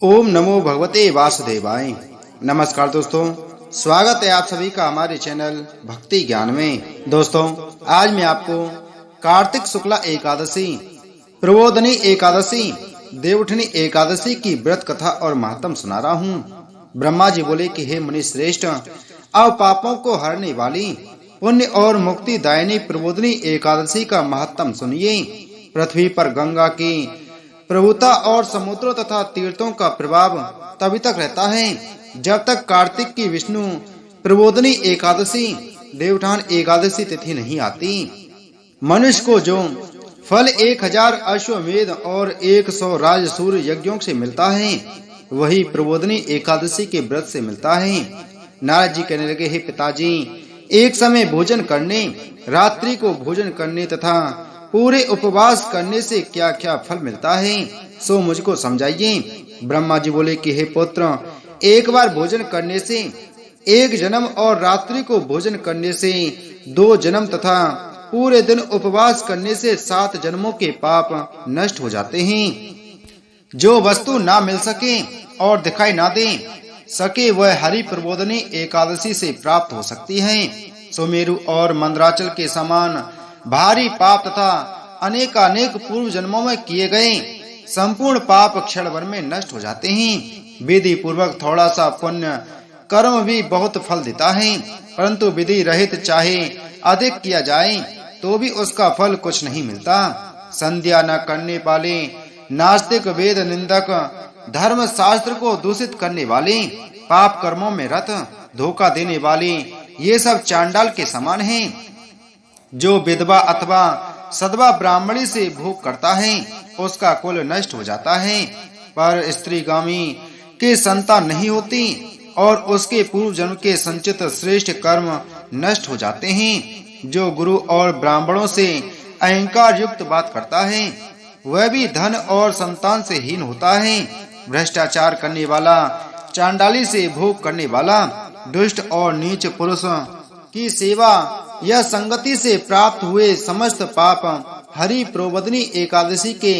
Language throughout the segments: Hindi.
ओम नमो भगवते वासुदेवाय। नमस्कार दोस्तों, स्वागत है आप सभी का हमारे चैनल भक्ति ज्ञान में। दोस्तों, आज मैं आपको कार्तिक शुक्ला एकादशी, प्रबोधनी एकादशी, देवउठनी एकादशी की व्रत कथा और महत्म सुना रहा हूँ। ब्रह्मा जी बोले कि हे मुनि श्रेष्ठ, अब पापों को हरने वाली पुण्य और मुक्ति दायिनी प्रबोधनी एकादशी का महत्म सुनिए। पृथ्वी पर गंगा की प्रभुता और समुद्रों तथा तीर्थों का प्रभाव तभी तक रहता है जब तक कार्तिक की विष्णु प्रबोधनी एकादशी, देवउठान एकादशी तिथि नहीं आती। मनुष्य को जो फल 1000 अश्वमेध और 100 राजसूय यज्ञों से मिलता है, वही प्रबोधनी एकादशी के व्रत से मिलता है। नारद जी कहने लगे, हे पिताजी, एक समय भोजन करने, रात्रि को भोजन करने तथा पूरे उपवास करने से क्या क्या फल मिलता है, सो मुझको समझाइए। ब्रह्मा जी बोले कि हे पुत्र, एक बार भोजन करने से 1 जन्म और रात्रि को भोजन करने से 2 जन्म तथा पूरे दिन उपवास करने से 7 जन्मों के पाप नष्ट हो जाते हैं। जो वस्तु ना मिल सके और दिखाई ना दे सके, वह हरि प्रबोधनी एकादशी से प्राप्त हो सकती है। सुमेरु और मंदराचल के समान भारी पाप तथा अनेकानेक पूर्व जन्मों में किए गए संपूर्ण पाप क्षण भर में नष्ट हो जाते हैं। विधि पूर्वक थोड़ा सा पुण्य कर्म भी बहुत फल देता है, परंतु विधि रहित चाहे अधिक किया जाए तो भी उसका फल कुछ नहीं मिलता। संध्या न करने वाले, नास्तिक, वेद निंदक, धर्म शास्त्र को दूषित करने वाले, पाप कर्मों में रत, धोखा देने वाले, ये सब चांडाल के समान हैं। जो विधवा अथवा सदवा ब्राह्मणी से भोग करता है, उसका कुल नष्ट हो जाता है, पर स्त्रीगामी के संतान नहीं होती और उसके पूर्व जन्म के संचित श्रेष्ठ कर्म नष्ट हो जाते हैं। जो गुरु और ब्राह्मणों से अहंकार युक्त बात करता है, वह भी धन और संतान से हीन होता है। भ्रष्टाचार करने वाला, चांडाली से भोग करने वाला, दुष्ट और नीच पुरुष की सेवा या संगति से प्राप्त हुए समस्त पाप हरि प्रबोधनी एकादशी के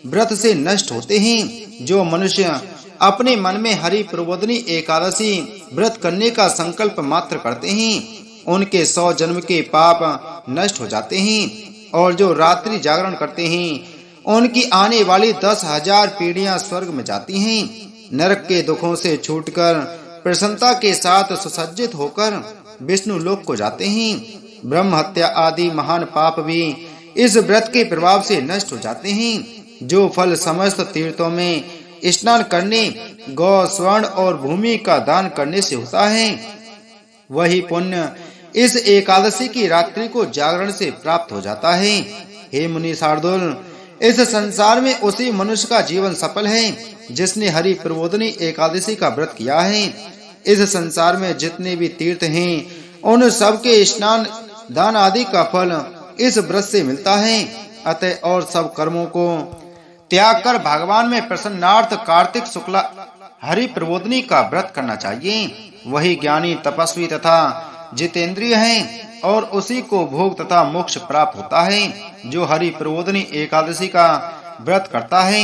व्रत से नष्ट होते हैं। जो मनुष्य अपने मन में हरि प्रबोधनी एकादशी व्रत करने का संकल्प मात्र करते हैं, उनके 100 जन्म के पाप नष्ट हो जाते हैं। और जो रात्रि जागरण करते हैं, उनकी आने वाली 10,000 पीढ़ियां स्वर्ग में जाती हैं। नरक के दुखों से छूटकर प्रसन्नता के साथ सुसज्जित होकर विष्णु लोक को जाते हैं। ब्रह्म हत्या आदि महान पाप भी इस व्रत के प्रभाव से नष्ट हो जाते हैं। जो फल समस्त तीर्थों में स्नान करने, गौ, स्वर्ण और भूमि का दान करने से होता है, वही पुण्य इस एकादशी की रात्रि को जागरण से प्राप्त हो जाता है। हे मुनि शार्दुल, इस संसार में उसी मनुष्य का जीवन सफल है जिसने हरि प्रबोधनी एकादशी का व्रत किया है। इस संसार में जितने भी तीर्थ हैं, उन सब के स्नान, दान आदि का फल इस व्रत से मिलता है। अतः और सब कर्मों को त्याग कर भगवान में प्रसन्नार्थ कार्तिक शुक्ला हरि प्रबोधनी का व्रत करना चाहिए। वही ज्ञानी, तपस्वी तथा जितेंद्रिय है और उसी को भोग तथा मोक्ष प्राप्त होता है। जो हरि प्रबोधनी एकादशी का व्रत करता है,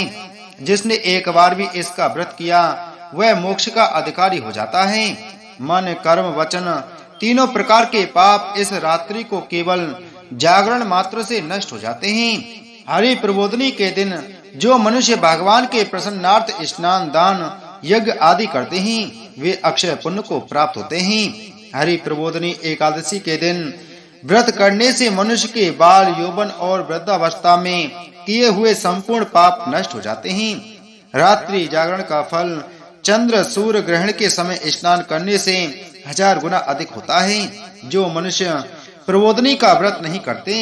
जिसने एक बार भी इसका व्रत किया, वह मोक्ष का अधिकारी हो जाता है। मन, कर्म, वचन तीनों प्रकार के पाप इस रात्रि को केवल जागरण मात्र से नष्ट हो जाते हैं। हरि प्रबोधनी के दिन जो मनुष्य भगवान के प्रसन्नार्थ स्नान, दान, यज्ञ आदि करते हैं, वे अक्षय पुण्य को प्राप्त होते हैं। हरि प्रबोधनी एकादशी के दिन व्रत करने से मनुष्य के बाल, यौवन और वृद्धावस्था में किए हुए संपूर्ण पाप नष्ट हो जाते हैं। रात्रि जागरण का फल चंद्र सूर्य ग्रहण के समय स्नान करने से 1000 गुना अधिक होता है। जो मनुष्य प्रबोधनी का व्रत नहीं करते,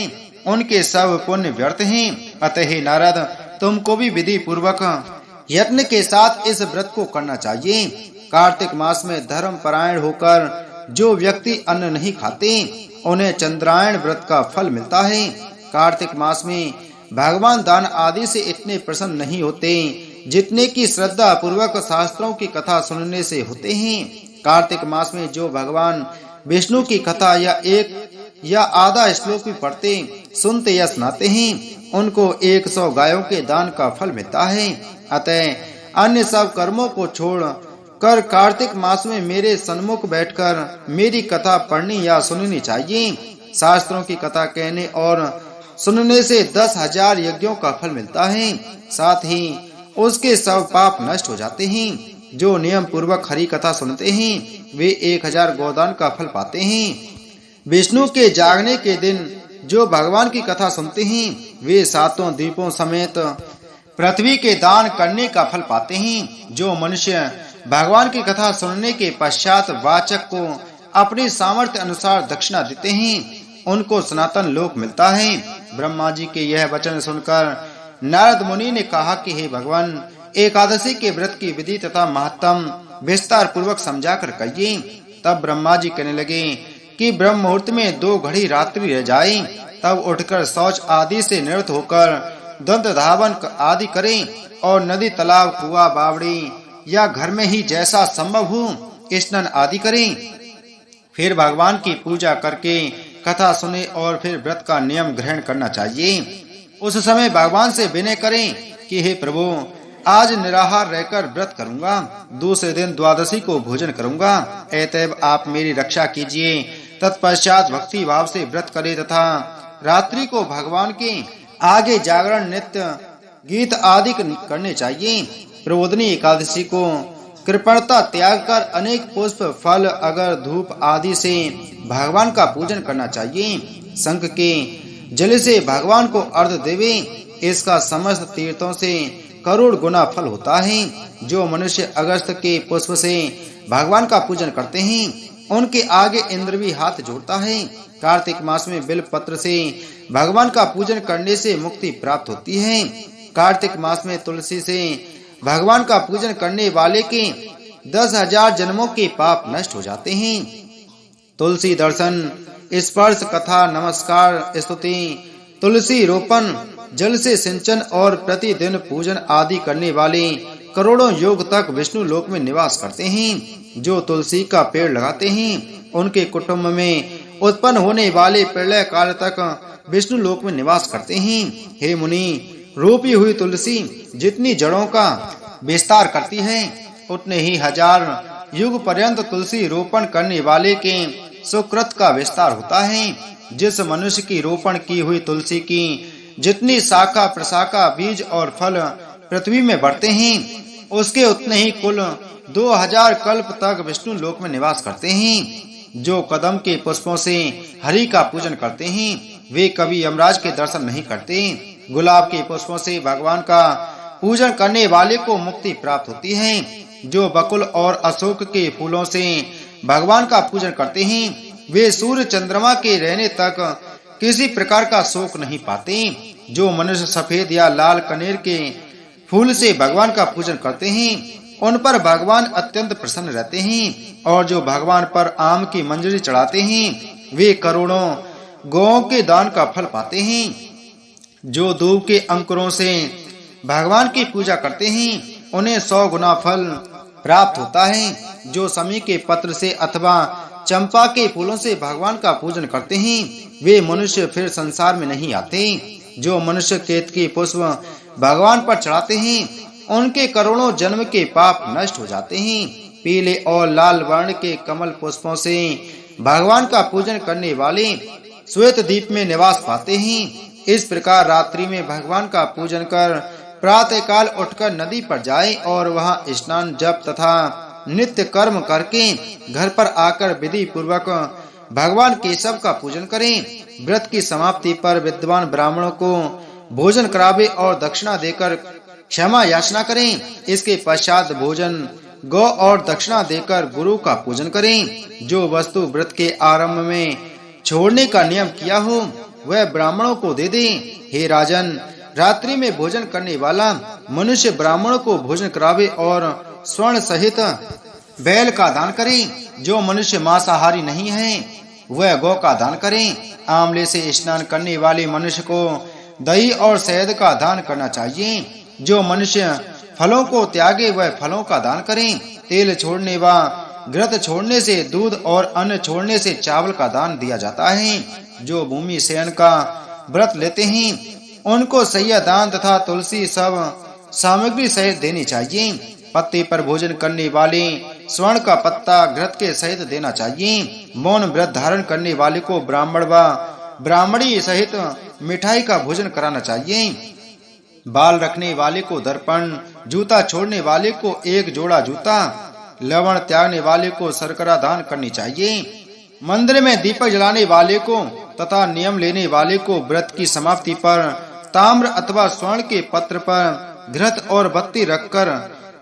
उनके सब पुण्य व्यर्थ हैं। अतः हे नारद, तुमको भी विधि पूर्वक यत्न के साथ इस व्रत को करना चाहिए। कार्तिक मास में धर्म परायण होकर जो व्यक्ति अन्न नहीं खाते, उन्हें चंद्रायण व्रत का फल मिलता है। कार्तिक मास में भगवान दान आदि से इतने प्रसन्न नहीं होते जितने की श्रद्धा पूर्वक शास्त्रों की कथा सुनने से होते हैं। कार्तिक मास में जो भगवान विष्णु की कथा या एक या आधा श्लोक भी पढ़ते, सुनते या सुनाते हैं, उनको 100 गायों के दान का फल मिलता है। अतः अन्य सब कर्मों को छोड़ कर कार्तिक मास में मेरे सन्मुख बैठकर मेरी कथा पढ़नी या सुननी चाहिए। शास्त्रों की कथा कहने और सुनने से 10,000 यज्ञों का फल मिलता है। साथ ही उसके सब पाप नष्ट हो जाते हैं। जो नियम पूर्वक हरि कथा सुनते हैं वे 1000 गोदान का फल पाते हैं। विष्णु के जागने के दिन जो भगवान की कथा सुनते हैं वे 7 द्वीपों समेत पृथ्वी के दान करने का फल पाते हैं। जो मनुष्य भगवान की कथा सुनने के पश्चात वाचक को अपनी सामर्थ्य अनुसार दक्षिणा देते हैं उनको सनातन लोक मिलता है। ब्रह्मा जी के यह वचन सुनकर नारद मुनि ने कहा कि हे भगवान, एकादशी के व्रत की विधि तथा महत्तम विस्तार पूर्वक समझाकर कहिए। तब ब्रह्मा जी कहने लगे कि ब्रह्म मुहूर्त में 2 घड़ी रात्रि रह जाए, तब उठकर शौच आदि से निवृत्त होकर दंत धावन आदि करें और नदी, तालाब, कुआं, बावड़ी या घर में ही जैसा संभव हो स्नान आदि करें। फिर भगवान की पूजा करके कथा सुने और फिर व्रत का नियम ग्रहण करना चाहिए। उस समय भगवान से विनय करें कि हे प्रभु, आज निराहार रहकर व्रत करूंगा, दूसरे दिन द्वादशी को भोजन करूंगा, अतएव आप मेरी रक्षा कीजिए। तत्पश्चात भक्ति भाव से व्रत करें तथा रात्रि को भगवान के आगे जागरण, नित्य गीत आदि करने चाहिए। प्रबोधनी एकादशी को कृपणता त्याग कर अनेक पुष्प, फल, अगर, धूप आदि से भगवान का पूजन करना चाहिए। शंख के जल से भगवान को अर्घ्य देवे, इसका समस्त तीर्थों से करोड़ गुना फल होता है। जो मनुष्य अगस्त के पुष्प से भगवान का पूजन करते हैं उनके आगे इंद्र भी हाथ जोड़ता है। कार्तिक मास में बिल पत्र से भगवान का पूजन करने से मुक्ति प्राप्त होती है। कार्तिक मास में तुलसी से भगवान का पूजन करने वाले के 10,000 जन्मों के पाप नष्ट हो जाते हैं। तुलसी दर्शन, स्पर्श, कथा, नमस्कार, स्तुति, तुलसी रोपण, जल से सिंचन और प्रतिदिन पूजन आदि करने वाले करोड़ों योग तक विष्णु लोक में निवास करते हैं। जो तुलसी का पेड़ लगाते हैं उनके कुटुंब में उत्पन्न होने वाले प्रलय काल तक विष्णु लोक में निवास करते हैं। हे मुनि, रोपी हुई तुलसी जितनी जड़ों का विस्तार करती है उतने ही 1000 युग पर्यंत तुलसी रोपण करने वाले के सुकृत का विस्तार होता है। जिस मनुष्य की रोपण की हुई तुलसी की जितनी शाखा, प्रशाखा, बीज और फल पृथ्वी में बढ़ते हैं उसके उतने ही कुल 2000 कल्प तक विष्णु लोक में निवास करते हैं। जो कदम के पुष्पों से हरि का पूजन करते हैं वे कभी यमराज के दर्शन नहीं करते। गुलाब के पुष्पों से भगवान का पूजन करने वाले को मुक्ति प्राप्त होती है। जो बकुल और अशोक के फूलों से भगवान का पूजन करते हैं वे सूर्य चंद्रमा के रहने तक किसी प्रकार का शोक नहीं पाते। जो मनुष्य सफेद या लाल कनेर के फूल से भगवान का पूजन करते हैं उन पर भगवान अत्यंत प्रसन्न रहते हैं। और जो भगवान पर आम की मंजरी चढ़ाते हैं वे करोड़ों गौओं के दान का फल पाते हैं। जो दूब के अंकुरों से भगवान की पूजा करते हैं उन्हें 100 गुना फल प्राप्त होता है। जो समी के पत्र से अथवा चंपा के फूलों से भगवान का पूजन करते हैं वे मनुष्य फिर संसार में नहीं आते। जो मनुष्य केतकी पुष्प भगवान पर चढ़ाते हैं उनके करोड़ों जन्म के पाप नष्ट हो जाते हैं। पीले और लाल वर्ण के कमल पुष्पों से भगवान का पूजन करने वाले श्वेत द्वीप में निवास पाते हैं। इस प्रकार रात्रि में भगवान का पूजन कर प्रातः काल उठकर नदी पर जाए और वहां स्नान, जप तथा नित्य कर्म करके घर पर आकर विधि पूर्वक भगवान केशव का पूजन करें। व्रत की समाप्ति पर विद्वान ब्राह्मणों को भोजन करावे और दक्षिणा देकर क्षमा याचना करें। इसके पश्चात भोजन, गौ और दक्षिणा देकर गुरु का पूजन करें। जो वस्तु व्रत के आरंभ में छोड़ने का नियम किया हो वह ब्राह्मणों को दे दे। हे राजन, रात्रि में भोजन करने वाला मनुष्य ब्राह्मणों को भोजन करावे और स्वर्ण सहित बैल का दान करे। जो मनुष्य मांसाहारी नहीं है वह गौ का दान करे। आंवले से स्नान करने वाले मनुष्य को दही और शहद का दान करना चाहिए। जो मनुष्य फलों को त्यागे वह फलों का दान करे। तेल छोड़ने व घृत छोड़ने से दूध और अन्न छोड़ने से चावल का दान दिया जाता है। जो भूमि शयन का व्रत लेते हैं उनको सैया दान तथा तुलसी सब सामग्री सहित देनी चाहिए। पत्ते पर भोजन करने वाले स्वर्ण का पत्ता घृत के सहित देना चाहिए। मौन व्रत धारण करने वाले को ब्राह्मण व ब्राह्मणी सहित मिठाई का भोजन कराना चाहिए। बाल रखने वाले को दर्पण, जूता छोड़ने वाले को एक जोड़ा जूता, लवण त्यागने वाले को शर्करा दान करनी चाहिए। मंदिर में दीपक जलाने वाले को तथा नियम लेने वाले को व्रत की समाप्ति पर ताम्र अथवा स्वर्ण के पत्र पर घृत और बत्ती रखकर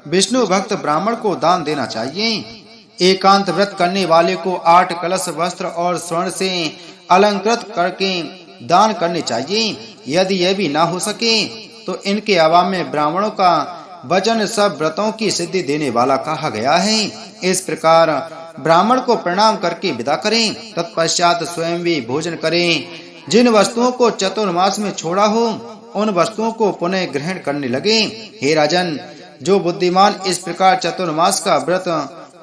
विष्णु भक्त ब्राह्मण को दान देना चाहिए। एकांत व्रत करने वाले को 8 कलश वस्त्र और स्वर्ण से अलंकृत करके दान करने चाहिए। यदि यह भी ना हो सके तो इनके अभाव में ब्राह्मणों का वचन सब व्रतों की सिद्धि देने वाला कहा गया है। इस प्रकार ब्राह्मण को प्रणाम करके विदा करें। तत्पश्चात स्वयं भी भोजन करें। जिन वस्तुओं को चतुर्मास में छोड़ा हो उन वस्तुओं को पुनः ग्रहण करने लगे। हे राजन, जो बुद्धिमान इस प्रकार चतुर्मास का व्रत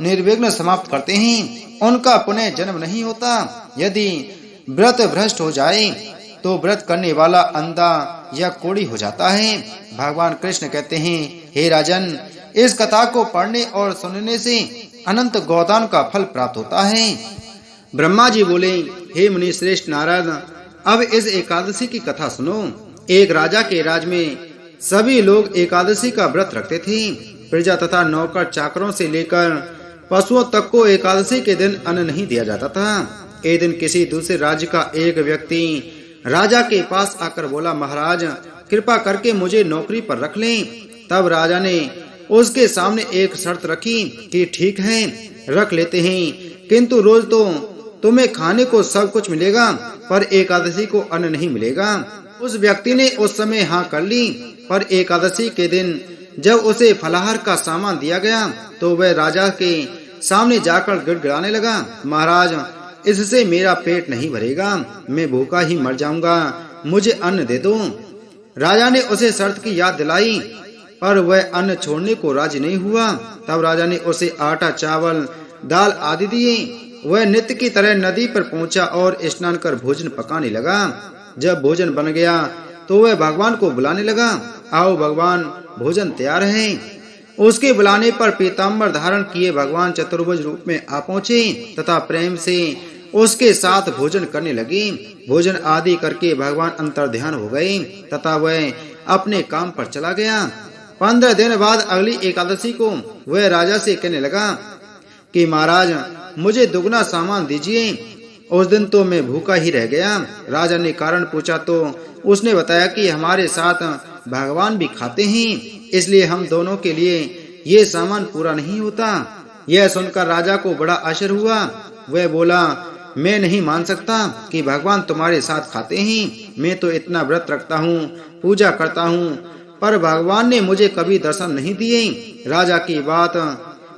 निर्विघ्न समाप्त करते हैं उनका पुनः जन्म नहीं होता। यदि व्रत भ्रष्ट हो जाए तो व्रत करने वाला अंधा या कोढ़ी हो जाता है। भगवान कृष्ण कहते हैं, हे राजन, इस कथा को पढ़ने और सुनने से अनंत गोदान का फल प्राप्त होता है। ब्रह्मा जी बोले, हे मुनि श्रेष्ठ नारद, अब इस एकादशी की कथा सुनो। एक राजा के राज में सभी लोग एकादशी का व्रत रखते थे। प्रजा तथा नौकर चाकरों से लेकर पशुओं तक को एकादशी के दिन अन्न नहीं दिया जाता था। एक दिन किसी दूसरे राज्य का एक व्यक्ति राजा के पास आकर बोला, महाराज, कृपा करके मुझे नौकरी पर रख लें। तब राजा ने उसके सामने एक शर्त रखी कि ठीक है, रख लेते हैं, किंतु रोज तो तुम्हें खाने को सब कुछ मिलेगा पर एकादशी को अन्न नहीं मिलेगा। उस व्यक्ति ने उस समय हाँ कर ली, पर एकादशी के दिन जब उसे फलाहार का सामान दिया गया तो वह राजा के सामने जाकर गिड़गिड़ाने लगा, महाराज, इससे मेरा पेट नहीं भरेगा, मैं भूखा ही मर जाऊंगा, मुझे अन्न दे दो। राजा ने उसे शर्त की याद दिलाई पर वह अन्न छोड़ने को राजी नहीं हुआ। तब राजा ने उसे आटा, चावल, दाल आदि दिए। वह नित्य की तरह नदी पर पहुंचा और स्नान कर भोजन पकाने लगा। जब भोजन बन गया तो वह भगवान को बुलाने लगा, आओ भगवान, भोजन तैयार है। उसके बुलाने पर पीताम्बर धारण किए भगवान चतुर्भुज रूप में आ पहुंचे तथा प्रेम से उसके साथ भोजन करने लगे। भोजन आदि करके भगवान अंतर्ध्यान हो गए तथा वह अपने काम पर चला गया। 15 दिन बाद अगली एकादशी को वह राजा से कहने लगा कि महाराज, मुझे दुगना सामान दीजिए। उस दिन तो मैं भूखा ही रह गया। राजा ने कारण पूछा तो उसने बताया कि हमारे साथ भगवान भी खाते हैं, इसलिए हम दोनों के लिए ये सामान पूरा नहीं होता। यह सुनकर राजा को बड़ा आश्चर्य हुआ। वह बोला, मैं नहीं मान सकता कि भगवान तुम्हारे साथ खाते हैं। मैं तो इतना व्रत रखता हूँ, पूजा करता हूँ, पर भगवान ने मुझे कभी दर्शन नहीं दिए। राजा की बात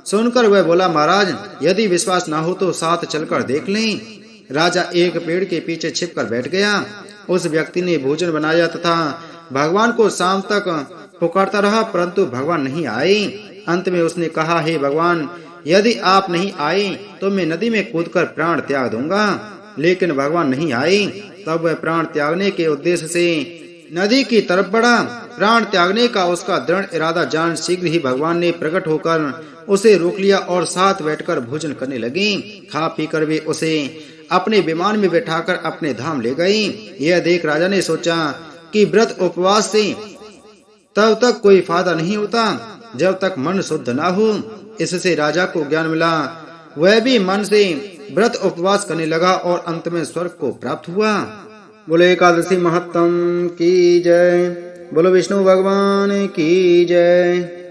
सुनकर वह बोला, महाराज, यदि विश्वास ना हो तो साथ चलकर देख लें। राजा एक पेड़ के पीछे छिपकर बैठ गया। उस व्यक्ति ने भोजन बनाया तथा भगवान को शाम तक पुकारता रहा, परंतु भगवान नहीं आए। अंत में उसने कहा, हे भगवान, यदि आप नहीं आए तो मैं नदी में कूदकर प्राण त्याग दूंगा। लेकिन भगवान नहीं आए। तब वह प्राण त्यागने के उद्देश्य से नदी की तरफ बढ़ा। प्राण त्यागने का उसका दृढ़ इरादा जान शीघ्र ही भगवान ने प्रकट होकर उसे रोक लिया और साथ बैठकर भोजन करने लगे। खा पीकर वे उसे अपने विमान में बैठाकर अपने धाम ले गए। यह देख राजा ने सोचा कि व्रत उपवास से तब तक कोई फायदा नहीं होता जब तक मन शुद्ध ना हो। इससे राजा को ज्ञान मिला। वह भी मन से व्रत उपवास करने लगा और अंत में स्वर्ग को प्राप्त हुआ। बोलो एकादशी महत्तम की जय। बोलो विष्णु भगवान की जय।